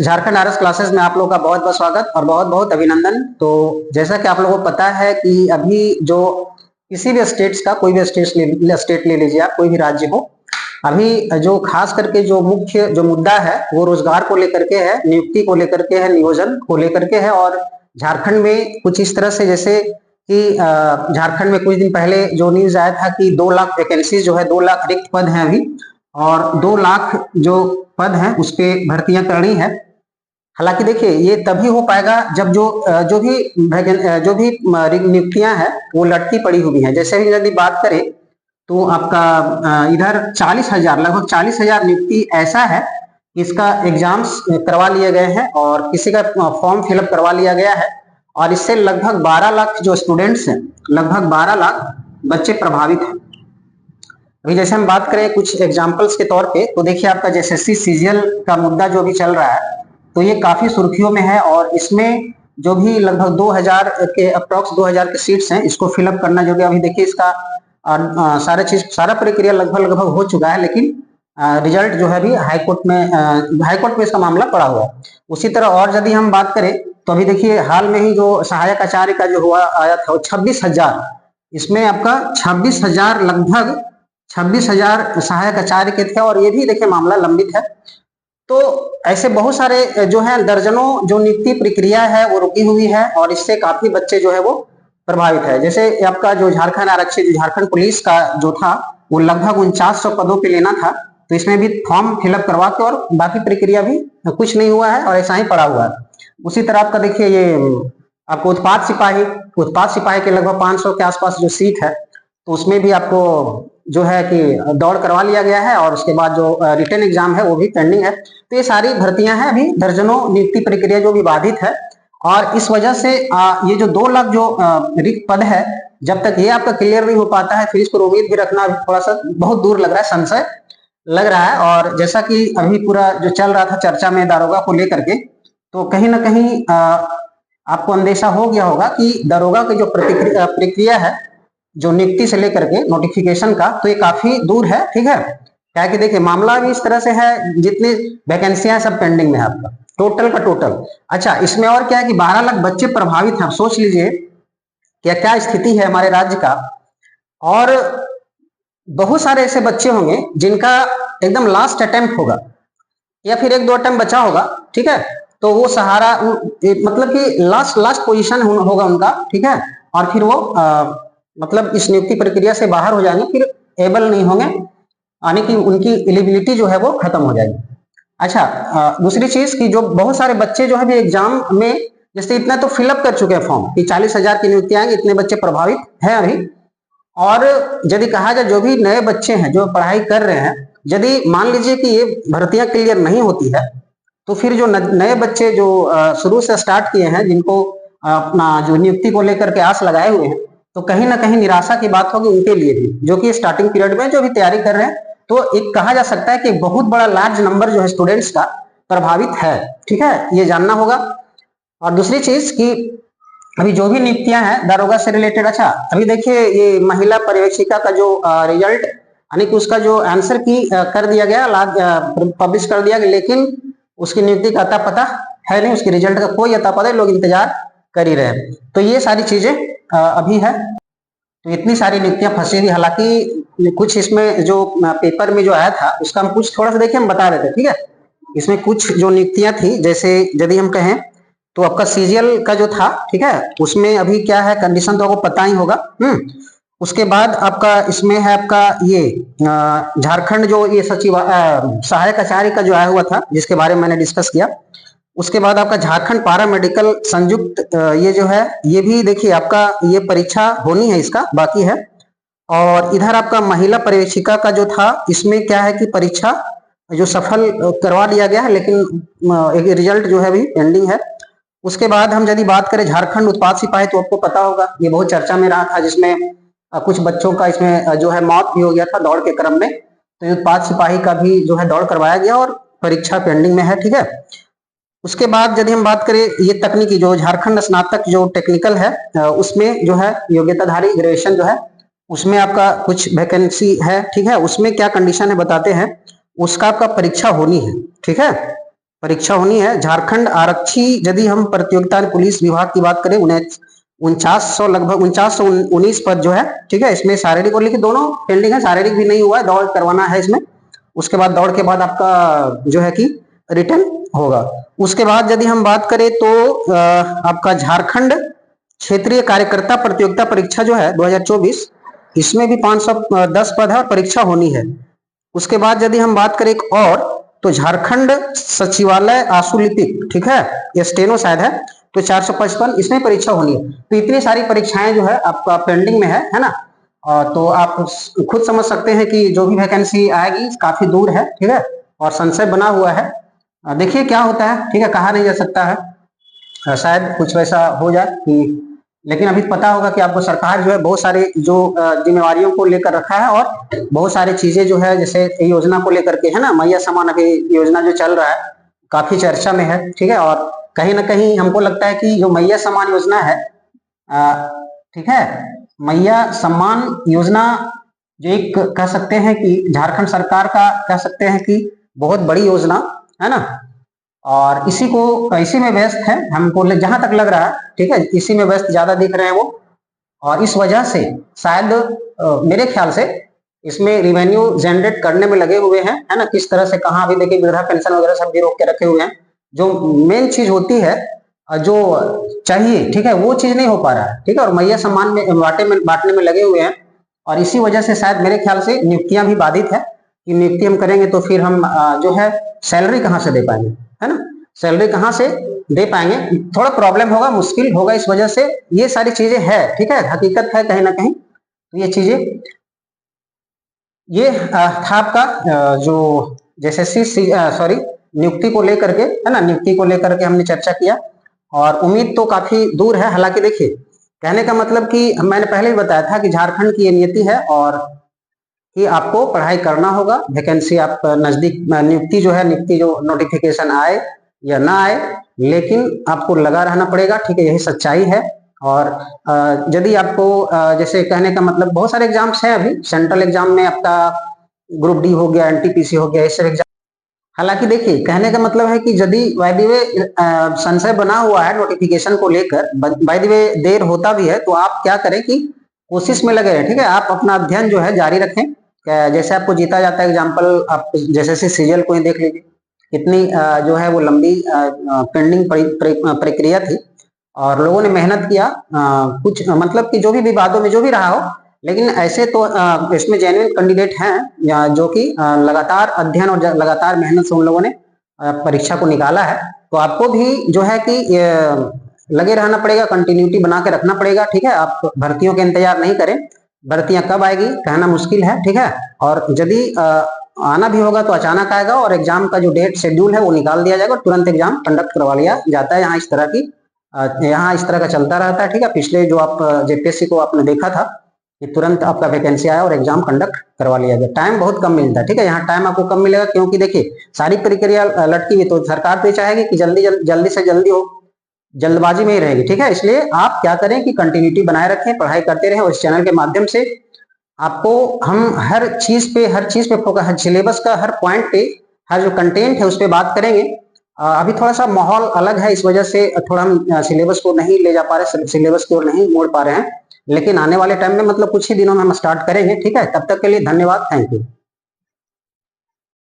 Jharkhand RS classes में आप लोगों का बहुत बहुत स्वागत और बहुत बहुत अभिनंदन। तो जैसा कि आप लोगों को पता है कि अभी जो किसी भी स्टेट्स का कोई भी स्टेट ले लीजिए आप, कोई भी राज्य हो, अभी जो खास करके जो मुख्य जो मुद्दा है वो रोजगार को लेकर के है, नियुक्ति को लेकर के है, नियोजन को लेकर के है। और झारखंड में कुछ इस तरह से जैसे कि झारखंड में कुछ दिन पहले जो न्यूज आया था कि 2 लाख वैकेंसी जो है, 2 लाख रिक्त पद हैं अभी, और 2 लाख जो पद हैं उस पे भर्तियां करनी है। हालांकि देखिए ये तभी हो पाएगा जब जो भी नियुक्तियां हैं वो लटकी पड़ी हुई हैं। जैसे भी यदि बात करें तो आपका इधर 40,000 लगभग 40,000 नियुक्ति ऐसा है, इसका एग्जाम्स करवा लिए गए हैं और किसी का फॉर्म फिलअप करवा लिया गया है, और इससे लगभग 12 लाख जो स्टूडेंट्स हैं, लगभग 12 लाख बच्चे प्रभावित हैं। अभी जैसे हम बात करें कुछ एग्जाम्पल्स के तौर पे, तो देखिए आपका एसएससी सीजीएल का मुद्दा जो भी चल रहा है तो ये काफी सुर्खियों में है, और इसमें जो भी लगभग 2000 के अप्रोक्स 2000 के सीट्स हैं इसको फिलअप करना जो कि अभी देखिए इसका सारा प्रक्रिया लगभग हो चुका है, लेकिन रिजल्ट जो है अभी हाईकोर्ट में इसका मामला पड़ा हुआ है। उसी तरह और यदि हम बात करें तो अभी देखिए हाल में ही जो सहायक आचार्य का जो आया था वो 26,000, इसमें आपका 26,000 लगभग 26,000 सहायक आचार्य के थे, और ये भी देखिए मामला लंबित है। तो ऐसे बहुत सारे जो है दर्जनों जो नियुक्ति प्रक्रिया है वो रुकी हुई है, और इससे काफी बच्चे जो है वो प्रभावित है। जैसे आपका जो झारखंड आरक्षित जो झारखंड पुलिस का जो था वो लगभग 4900 पदों पे लेना था, तो इसमें भी फॉर्म फिलअप करवा के और बाकी प्रक्रिया भी कुछ नहीं हुआ है और ऐसा ही पड़ा हुआ है। उसी तरह आपका देखिए ये आपको उत्पाद सिपाही के लगभग 500 के आसपास जो सीट है, तो उसमें भी आपको जो है कि दौड़ करवा लिया गया है, और उसके बाद जो रिटन एग्जाम है वो भी पेंडिंग है। तो ये सारी भर्तियां हैं, अभी दर्जनों नियुक्ति प्रक्रिया जो भी बाधित है, और इस वजह से ये जो 2 लाख जो रिक्त पद है, जब तक ये आपका क्लियर नहीं हो पाता है फिर इस पर उम्मीद भी रखना थोड़ा सा बहुत दूर लग रहा है, संशय लग रहा है। और जैसा कि अभी पूरा जो चल रहा था चर्चा में दारोगा को लेकर के, तो कहीं ना कहीं आपको अंदेशा हो गया होगा कि दारोगा की जो प्रक्रिया है जो नियुक्ति से लेकर के नोटिफिकेशन का, तो ये काफी दूर है। ठीक है, क्या कि देखिए मामला भी इस तरह से है, जितनी वैकेंसियां सब पेंडिंग में है आपका टोटल का टोटल। अच्छा, इसमें और क्या है कि 12 लाख बच्चे प्रभावित हैं। सोच लीजिए क्या क्या स्थिति है हमारे राज्य का, और बहुत सारे ऐसे बच्चे होंगे जिनका एकदम लास्ट अटेम्प्ट होगा या फिर 1-2 अटेम्प्ट बचा होगा। ठीक है, तो वो सहारा मतलब कि लास्ट पोजीशन होगा उनका। ठीक है, और फिर वो मतलब इस नियुक्ति प्रक्रिया से बाहर हो जाएंगे, फिर एबल नहीं होंगे, यानी कि उनकी एलिजिबिलिटी जो है वो खत्म हो जाएगी। अच्छा, दूसरी चीज कि जो बहुत सारे बच्चे जो है भी एग्जाम में जैसे इतना तो फिलअप कर चुके हैं फॉर्म कि 40,000 की नियुक्ति आएंगे, इतने बच्चे प्रभावित हैं अभी। और यदि कहा जाए जो भी नए बच्चे हैं जो पढ़ाई कर रहे हैं, यदि मान लीजिए कि ये भर्तियां क्लियर नहीं होती है, तो फिर जो नए बच्चे जो शुरू से स्टार्ट किए हैं, जिनको अपना जो नियुक्ति को लेकर के आस लगाए हुए हैं, तो कहीं ना कहीं निराशा की बात होगी उनके लिए भी, जो कि स्टार्टिंग पीरियड में जो भी तैयारी कर रहे हैं। तो एक कहा जा सकता है कि बहुत बड़ा लार्ज नंबर जो है स्टूडेंट्स का प्रभावित है। ठीक है, ये जानना होगा। और दूसरी चीज कि अभी जो भी नियुक्तियां हैं दारोगा से रिलेटेड, अच्छा अभी देखिए ये महिला पर्यवेक्षिका का जो रिजल्ट यानी कि उसका जो आंसर की कर दिया गया, पब्लिश कर दिया गया, लेकिन उसकी नियुक्ति का अता पता है नहीं, उसके रिजल्ट का कोई अता पता, लोग इंतजार कर ही रहे हैं। तो ये सारी चीजें अभी है, तो इतनी सारी नियुक्तियां फंसी हुई। हालांकि कुछ इसमें जो पेपर में जो आया था उसका हम कुछ थोड़ा सा देखिए हम बता देते। ठीक है, इसमें कुछ जो नियुक्तियां थी, जैसे यदि हम कहें तो आपका सीजीएल का जो था, ठीक है, उसमें अभी क्या है कंडीशन तो आपको पता ही होगा। उसके बाद आपका इसमें है आपका ये झारखंड जो ये सहायक आचार्य का जो आया हुआ था, जिसके बारे में मैंने डिस्कस किया। उसके बाद आपका झारखंड पारा मेडिकल संयुक्त ये जो है, ये भी देखिए आपका ये परीक्षा होनी है, इसका बाकी है। और इधर आपका महिला पर्यवेक्षिका का जो था, इसमें क्या है कि परीक्षा जो सफल करवा लिया गया है, लेकिन एक रिजल्ट जो है अभी पेंडिंग है। उसके बाद हम यदि बात करें झारखंड उत्पाद सिपाही, तो आपको पता होगा ये बहुत चर्चा में रहा था, जिसमें कुछ बच्चों का इसमें जो है मौत भी हो गया था दौड़ के क्रम में। तो उत्पाद सिपाही का भी जो है दौड़ करवाया गया और परीक्षा पेंडिंग में है। ठीक है, उसके बाद यदि हम बात करें ये तकनीकी जो झारखंड स्नातक जो टेक्निकल है, उसमें जो है योग्यताधारी ग्रेजुएशन जो है उसमें आपका कुछ वैकेंसी है। ठीक है, उसमें क्या कंडीशन है बताते हैं, उसका आपका परीक्षा होनी है। ठीक है, परीक्षा होनी है। झारखंड आरक्षी यदि हम प्रतियोगिता पुलिस विभाग की बात करें, 4900 लगभग 4919 पद जो है, ठीक है, इसमें शारीरिक और लिखित दोनों पेंडिंग है, शारीरिक भी नहीं हुआ है, दौड़ करवाना है इसमें। उसके बाद दौड़ के बाद आपका जो है कि रिटर्न होगा। उसके बाद यदि हम बात करें तो आपका झारखंड क्षेत्रीय कार्यकर्ता प्रतियोगिता परीक्षा जो है 2024, इसमें भी 510 पद है और परीक्षा होनी है। उसके बाद यदि हम बात करें एक और, तो झारखंड सचिवालय आशुलिपिक, ठीक है, ये स्टेनो शायद है, तो 455 इसमें परीक्षा होनी है। तो इतनी सारी परीक्षाएं जो है आपका पेंडिंग में है ना। तो आप खुद समझ सकते हैं कि जो भी वैकेंसी आएगी काफी दूर है, ठीक है, और संशय बना हुआ है। देखिए क्या होता है, ठीक है, कहा नहीं जा सकता है, शायद कुछ वैसा हो जाए कि, लेकिन अभी पता होगा कि आपको सरकार जो है बहुत सारे जो जिम्मेवारियों को लेकर रखा है और बहुत सारी चीजें जो है, जैसे योजना को लेकर के है ना, मैया समान अभी योजना जो चल रहा है काफी चर्चा में है, ठीक है, और कहीं ना कहीं हमको लगता है कि जो मैया सम्मान योजना है, ठीक है, मैया सम्मान योजना जो एक कह सकते हैं कि झारखंड सरकार का कह सकते हैं कि बहुत बड़ी योजना है ना, और इसी में व्यस्त है, हमको जहां तक लग रहा है, ठीक है, इसी में व्यस्त ज्यादा दिख रहे हैं वो, और इस वजह से शायद मेरे ख्याल से इसमें रिवेन्यू जनरेट करने में लगे हुए हैं, है ना, किस तरह से कहाँ, अभी देखिए वृद्धा पेंशन वगैरह सब भी रोक के रखे हुए हैं। जो मेन चीज होती है, जो चाहिए, ठीक है, वो चीज नहीं हो पा रहा है, ठीक है, और मैया सम्मान में बांटने में लगे हुए हैं, और इसी वजह से शायद मेरे ख्याल से नियुक्तियां भी बाधित है कि नियुक्ति हम करेंगे तो फिर हम जो है सैलरी कहाँ से दे पाएंगे, है ना, सैलरी कहाँ से दे पाएंगे, थोड़ा प्रॉब्लम होगा, मुश्किल होगा, इस वजह से ये सारी चीजें है, ठीक है, हकीकत है कहीं ना कहीं। तो ये चीजें, ये था आपका जो जैसे सॉरी नियुक्ति को लेकर के, है ना, नियुक्ति को लेकर के हमने चर्चा किया, और उम्मीद तो काफी दूर है। हालांकि देखिए कहने का मतलब कि मैंने पहले ही बताया था कि झारखंड की ये नीति है, और कि आपको पढ़ाई करना होगा, वैकेंसी आप नजदीक, नियुक्ति जो है, नियुक्ति जो नोटिफिकेशन आए या ना आए, लेकिन आपको लगा रहना पड़ेगा, ठीक है, यही सच्चाई है। और यदि आपको जैसे कहने का मतलब बहुत सारे एग्जाम्स हैं अभी, सेंट्रल एग्जाम में आपका ग्रुप डी हो गया, एनटीपीसी हो गया, ऐसे एग्जाम। हालांकि देखिए कहने का मतलब है कि यदि बाय द वे संशय बना हुआ है नोटिफिकेशन को लेकर, बाय द वे देर होता भी है, तो आप क्या करें कि कोशिश में लगे रहें, ठीक है, आप अपना अध्ययन जो है जारी रखें। जैसे आपको जीता जाता है एग्जाम्पल, आप जैसे सीरियल को ही देख लीजिए, कितनी जो है वो लंबी पेंडिंग प्रक्रिया थी, और लोगों ने मेहनत किया, कुछ मतलब कि जो भी विवादों में जो भी रहा हो, लेकिन ऐसे तो इसमें जेन्युइन कैंडिडेट हैं जो कि लगातार अध्ययन और लगातार मेहनत से उन लोगों ने परीक्षा को निकाला है। तो आपको भी जो है कि लगे रहना पड़ेगा, कंटिन्यूटी बना के रखना पड़ेगा, ठीक है, आप भर्तियों के इंतजार नहीं करें, भर्तियां कब आएगी कहना मुश्किल है, ठीक है, और यदि आना भी होगा तो अचानक आएगा, और एग्जाम का जो डेट शेड्यूल है वो निकाल दिया जाएगा, तुरंत एग्जाम कंडक्ट करवा लिया जाता है। यहाँ इस तरह का चलता रहता है, ठीक है, पिछले जो आप जेपीएससी को आपने देखा था कि तुरंत आपका वैकेंसी आया और एग्जाम कंडक्ट करवा लिया गया, टाइम बहुत कम मिलता है, ठीक है, यहाँ टाइम आपको कम मिलेगा, क्योंकि देखिए सारी प्रक्रिया लटकी हुई, तो सरकार तो ये चाहेगी कि जल्दी से जल्दी हो, जल्दबाजी में ही रहेगी, ठीक है, इसलिए आप क्या करें कि कंटिन्यूटी बनाए रखें, पढ़ाई करते रहें, और इस चैनल के माध्यम से आपको हम हर चीज पे फोकस, सिलेबस का हर पॉइंट पे, हर जो कंटेंट है उस पर बात करेंगे। अभी थोड़ा सा माहौल अलग है, इस वजह से थोड़ा हम सिलेबस को नहीं ले जा पा रहे, सिलेबस की ओर नहीं मोड़ पा रहे हैं, लेकिन आने वाले टाइम में मतलब कुछ ही दिनों में हम स्टार्ट करेंगे, ठीक है, तब तक के लिए धन्यवाद, थैंक यू।